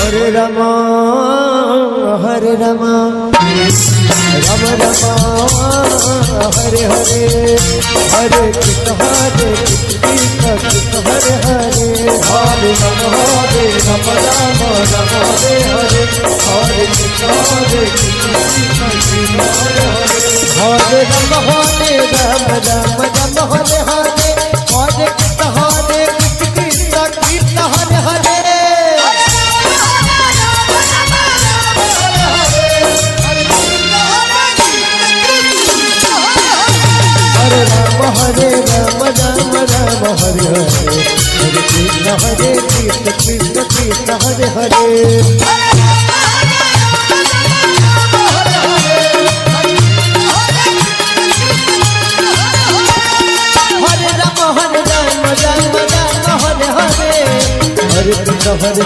Hare Rama Hare Rama Ram Rama Hare Hare Hare Krishna Hare Krishna Hare Hare Hare Ram Ram Ram Hare Hare Hare Krishna Hare Krishna Hare Hare Ram Hare Ram Ram Ram Hare Hare Hare Krishna Hare Krishna Krishna Hare Hare Hare Ram Ram Ram Hare Hare Hare Krishna Krishna Krishna Hare Hare Hare Ram Ram Ram Hare Hare Hare Krishna Hare